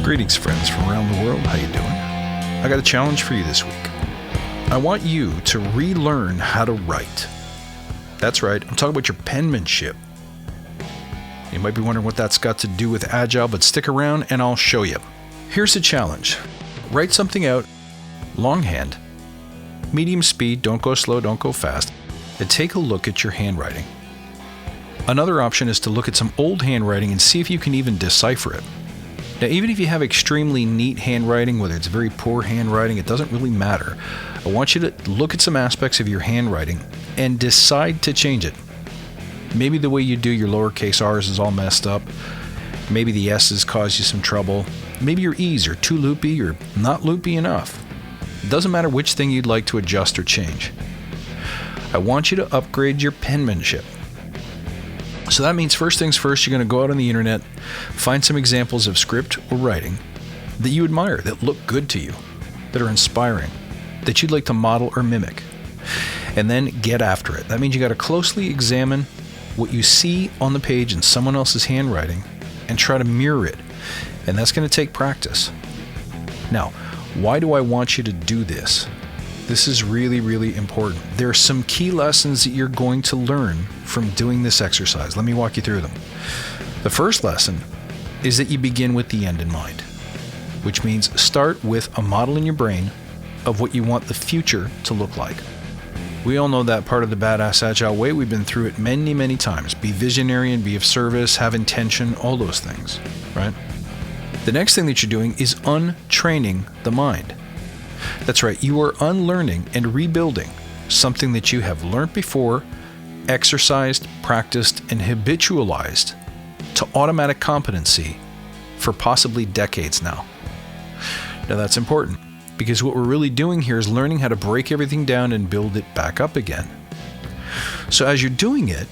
Greetings, friends from around the world. How you doing? I got a challenge for you this week. I want you to relearn how to write. That's right, I'm talking about your penmanship. You might be wondering what that's got to do with Agile, but stick around and I'll show you. Here's the challenge. Write something out, longhand, medium speed, don't go slow, don't go fast, and take a look at your handwriting. Another option is to look at some old handwriting and see if you can even decipher it. Now, even if you have extremely neat handwriting, whether it's very poor handwriting, it doesn't really matter. I want you to look at some aspects of your handwriting and decide to change it. Maybe the way you do your lowercase r's is all messed up. Maybe the s's cause you some trouble. Maybe your e's are too loopy or not loopy enough. It doesn't matter which thing you'd like to adjust or change. I want you to upgrade your penmanship. So that means first things first, you're going to go out on the internet, find some examples of script or writing that you admire, that look good to you, that are inspiring, that you'd like to model or mimic, and then get after it. That means you got to closely examine what you see on the page in someone else's handwriting and try to mirror it. And that's going to take practice. Now, why do I want you to do this? This is really, really important. There are some key lessons that you're going to learn from doing this exercise. Let me walk you through them. The first lesson is that you begin with the end in mind, which means start with a model in your brain of what you want the future to look like. We all know that part of the Badass Agile way. We've been through it many, many times. Be visionary and be of service, have intention, all those things, right? The next thing that you're doing is untraining the mind. That's right, you are unlearning and rebuilding something that you have learned before, exercised, practiced, and habitualized to automatic competency for possibly decades now. Now that's important because what we're really doing here is learning how to break everything down and build it back up again. So as you're doing it,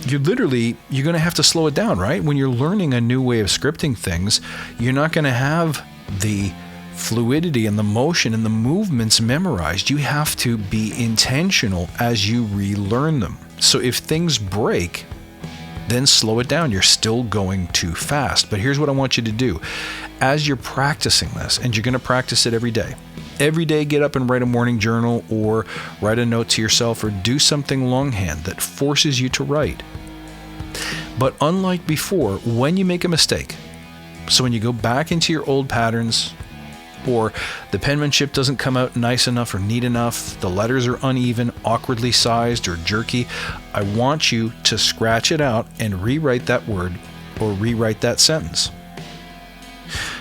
you're going to have to slow it down, right? When you're learning a new way of scripting things, you're not going to have the fluidity and the motion and the movements memorized. You have to be intentional as you relearn them. So if things break, then slow it down. You're still going too fast. But here's what I want you to do. As you're practicing this, and you're going to practice it every day get up and write a morning journal or write a note to yourself or do something longhand that forces you to write. But unlike before, when you make a mistake, so when you go back into your old patterns, or the penmanship doesn't come out nice enough or neat enough, the letters are uneven, awkwardly sized, or jerky, I want you to scratch it out and rewrite that word or rewrite that sentence.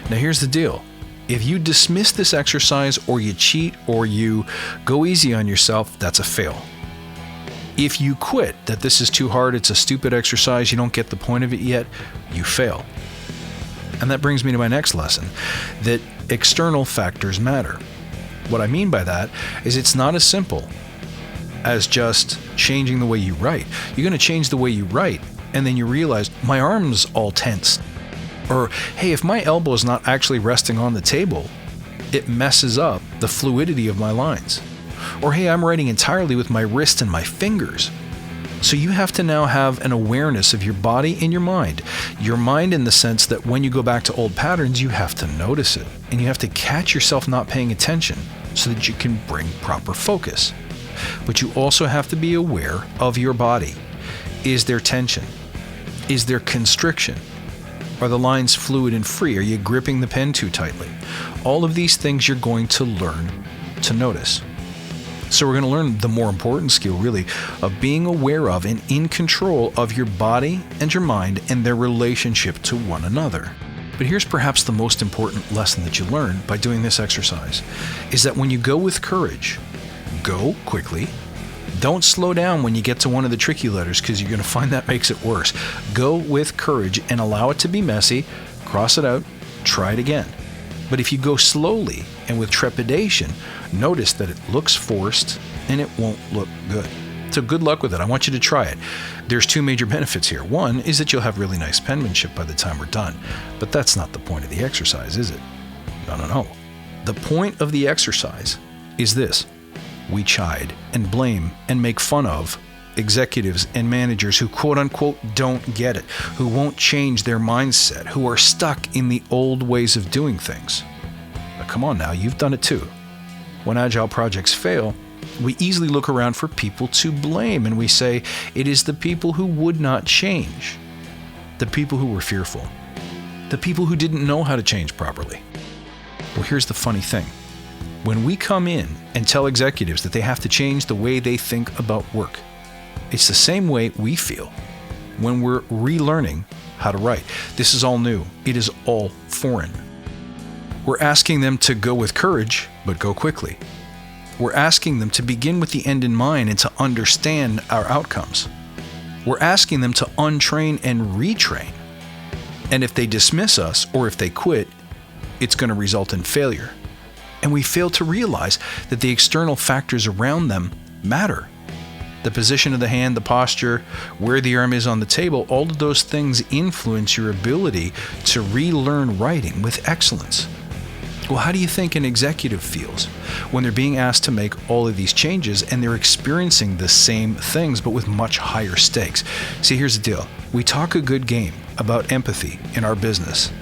Now here's the deal. If you dismiss this exercise or you cheat or you go easy on yourself, that's a fail. If you quit, that this is too hard, it's a stupid exercise, you don't get the point of it yet, you fail. And that brings me to my next lesson, that external factors matter. What I mean by that is it's not as simple as just changing the way you write. You're going to change the way you write, and then you realize my arm's all tense. Or, hey, if my elbow is not actually resting on the table, it messes up the fluidity of my lines. Or, hey, I'm writing entirely with my wrist and my fingers. So you have to now have an awareness of your body and your mind. Your mind in the sense that when you go back to old patterns, you have to notice it. And you have to catch yourself not paying attention so that you can bring proper focus. But you also have to be aware of your body. Is there tension? Is there constriction? Are the lines fluid and free? Are you gripping the pen too tightly? All of these things you're going to learn to notice. So we're going to learn the more important skill, really, of being aware of and in control of your body and your mind and their relationship to one another. But here's perhaps the most important lesson that you learn by doing this exercise, is that when you go with courage, go quickly. Don't slow down when you get to one of the tricky letters because you're going to find that makes it worse. Go with courage and allow it to be messy, cross it out, try it again. But if you go slowly and with trepidation, notice that it looks forced and it won't look good. So good luck with it. I want you to try it. There's two major benefits here. One is that you'll have really nice penmanship by the time we're done. But that's not the point of the exercise, is it? No. The point of the exercise is this. We chide and blame and make fun of executives and managers who quote unquote don't get it, who won't change their mindset, who are stuck in the old ways of doing things. But come on now, you've done it too. When Agile projects fail, we easily look around for people to blame, and we say it is the people who would not change, the people who were fearful, the people who didn't know how to change properly. Well, here's the funny thing. When we come in and tell executives that they have to change the way they think about work, it's the same way we feel when we're relearning how to write. This is all new. It is all foreign. We're asking them to go with courage, but go quickly. We're asking them to begin with the end in mind and to understand our outcomes. We're asking them to untrain and retrain. And if they dismiss us or if they quit, it's going to result in failure. And we fail to realize that the external factors around them matter. The position of the hand, the posture, where the arm is on the table, all of those things influence your ability to relearn writing with excellence. Well, how do you think an executive feels when they're being asked to make all of these changes and they're experiencing the same things but with much higher stakes? See, here's the deal. We talk a good game about empathy in our business.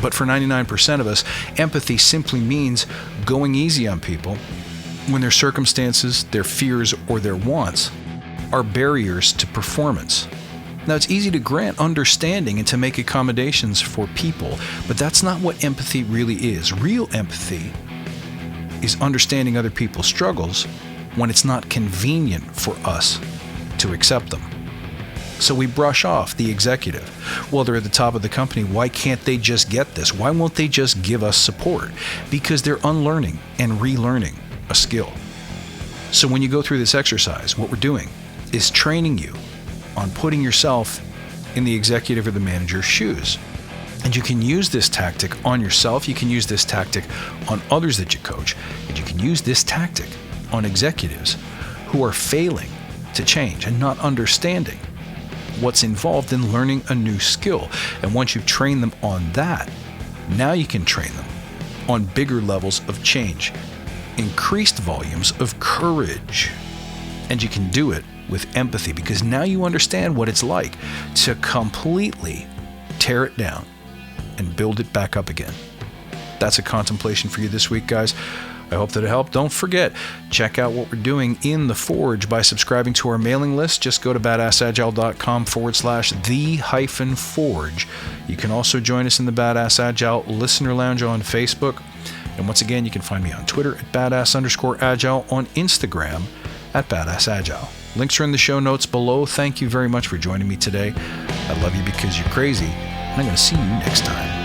But for 99% of us, empathy simply means going easy on people when their circumstances, their fears, or their wants are barriers to performance. Now, it's easy to grant understanding and to make accommodations for people, but that's not what empathy really is. Real empathy is understanding other people's struggles when it's not convenient for us to accept them. So we brush off the executive. Well, they're at the top of the company. Why can't they just get this? Why won't they just give us support? Because they're unlearning and relearning a skill. So when you go through this exercise, what we're doing is training you on putting yourself in the executive or the manager's shoes. And you can use this tactic on yourself. You can use this tactic on others that you coach. And you can use this tactic on executives who are failing to change and not understanding what's involved in learning a new skill. And once you've trained them on that, now you can train them on bigger levels of change, increased volumes of courage. And you can do it with empathy, because now you understand what it's like to completely tear it down and build it back up again. That's a contemplation for you this week, guys. I hope that it helped. Don't forget, check out what we're doing in the Forge by subscribing to our mailing list. Just go to badassagile.com/the-forge. You can also join us in the Badass Agile Listener Lounge on Facebook. And once again, you can find me on Twitter at badass_agile, on Instagram at badassagile. Links are in the show notes below. Thank you very much for joining me today. I love you because you're crazy, and I'm going to see you next time.